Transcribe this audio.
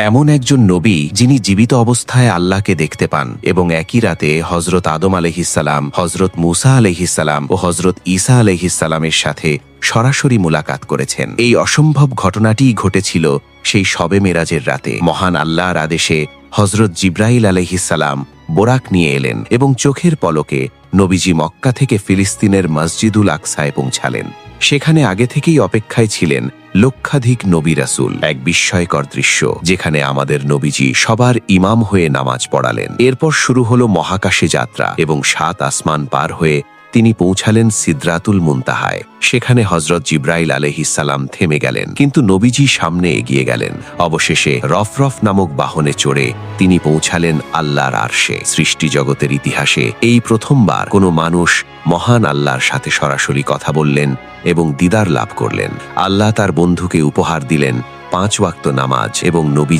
এমন একজন নবী যিনি জীবিত অবস্থায় আল্লাহকে দেখতে পান এবং একই রাতে হজরত আদম আলাইহিসসালাম, হজরত মুসা আলাইহিসসালাম ও হজরত ঈসা আলাইহিসসালামের সাথে সরাসরি মুলাকাত করেছেন। এই অসম্ভব ঘটনাটিই ঘটেছিল সেই শবে মেরাজের রাতে। মহান আল্লাহর আদেশে হজরত জিব্রাইল আলাইহিসসালাম বোরাক নিয়ে এলেন এবং চোখের পলকে নবীজি মক্কা থেকে ফিলিস্তিনের মসজিদুল আকসায় পৌঁছালেন। সেখানে আগে থেকেই অপেক্ষায় ছিলেন লক্ষাধিক নবী রাসূল। এক বিস্ময়কর দৃশ্য, যেখানে আমাদের নবীজি সবার ইমাম হয়ে নামাজ পড়ালেন। এরপর শুরু হলো মহাকাশে যাত্রা এবং ৭ আসমান পার হয়ে তিনি পৌঁছালেন সিদরাতুল মুনতাহায়। সেখানে হজরত জিব্রাইল আলাইহিসসালাম থেমে গেলেন, কিন্তু নবীজি সামনে এগিয়ে গেলেন। অবশেষে রফরফ নামক বাহনে চড়ে তিনি পৌঁছালেন আল্লাহর আরশে। সৃষ্টি জগতের ইতিহাসে এই প্রথমবার কোনো মানুষ মহান আল্লাহর সাথে সরাসরি কথা বললেন এবং দিদার লাভ করলেন। আল্লাহ তার বন্ধুকে উপহার দিলেন ৫ ওয়াক্ত নামাজ এবং নবীজি